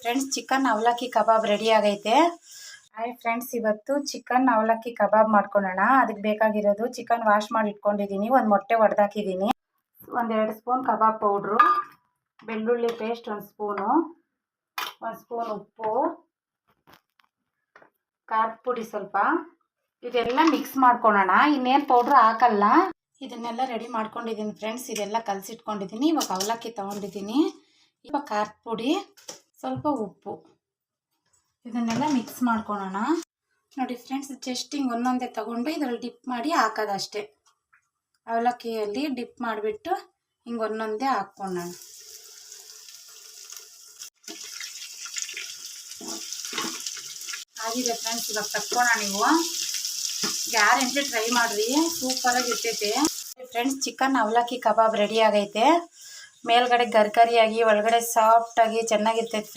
Friends, chicken ಅವಲಕ್ಕಿ kebab ready ಆಗೈತೆ. Hi friends, ಇವತ್ತು ಚಿಕನ್ ಅವಲಕ್ಕಿ ಕಬಾಬ್ ಮಾಡ್ಕೊಳ್ಳೋಣ. ಅದಕ್ಕೆ ಬೇಕಾಗಿರೋದು ಚಿಕನ್ ವಾಶ್ ಮಾಡಿ ಇಟ್ಕೊಂಡಿದ್ದೀನಿ, ಒಂದು ಮೊಟ್ಟೆ ಒಡೆದಾಕಿದ್ದೀನಿ, 1-2 ಸ್ಪೂನ್ ಕಬಾಬ್ ಪೌಡ್ರು, ಬೆಳ್ಳುಳ್ಳಿ ಪೇಸ್ಟ್ 1 ಸ್ಪೂನು, 1 ಸ್ಪೂನ್ ಉಪ್ಪು, ಖಾರದ ಪುಡಿ ಸ್ವಲ್ಪ. ಇದೆಲ್ಲ ಮಿಕ್ಸ್ ಮಾಡ್ಕೊಳ್ಳೋಣ. ಇನ್ನೇನು ಪೌಡ್ರು ಹಾಕಲ್ಲ. ಇದನ್ನೆಲ್ಲ ರೆಡಿ ಮಾಡ್ಕೊಂಡಿದ್ದೀನಿ ಫ್ರೆಂಡ್ಸ್. ಇದೆಲ್ಲ ಕಲಸಿಟ್ಕೊಂಡಿದ್ದೀನಿ. ಇವಾಗ ಅವಲಕ್ಕಿ ತೊಗೊಂಡಿದ್ದೀನಿ. ಇವಾಗ ಖಾರದ ಪುಡಿ, ಸ್ವಲ್ಪ ಉಪ್ಪು, ಇದನ್ನೆಲ್ಲ ಮಿಕ್ಸ್ ಮಾಡ್ಕೊಳ್ಳೋಣ. ನೋಡಿ ಫ್ರೆಂಡ್ಸ್, ಜಸ್ಟ್ ಹಿಂಗೆ ಒಂದೊಂದೇ ತೊಗೊಂಡು ಇದರಲ್ಲಿ ಡಿಪ್ ಮಾಡಿ ಹಾಕೋದಷ್ಟೇ. ಅವಲಕ್ಕಿಯಲ್ಲಿ ಡಿಪ್ ಮಾಡಿಬಿಟ್ಟು ಹಿಂಗೆ ಒಂದೊಂದೇ ಹಾಕ್ಕೊಳ್ಳೋಣ. ಆಗಿದೆ ಫ್ರೆಂಡ್ಸ್, ಇವಾಗ ತಕ್ಕೋಣ. ನೀವು ಗ್ಯಾರಂಟಿ ಟ್ರೈ ಮಾಡಿರಿ, ಸೂಪರಾಗಿ ಇರ್ತೈತೆ ಫ್ರೆಂಡ್ಸ್. ಚಿಕನ್ ಅವಲಕ್ಕಿ ಕಬಾಬ್ ರೆಡಿ ಆಗೈತೆ. ಮೇಲ್ಗಡೆ ಗರ್ಗರಿಯಾಗಿ ಒಳಗಡೆ ಸಾಫ್ಟಾಗಿ ಚೆನ್ನಾಗಿರ್ತೈತೆ ಫ್ರೆಂಡ್ಸ್.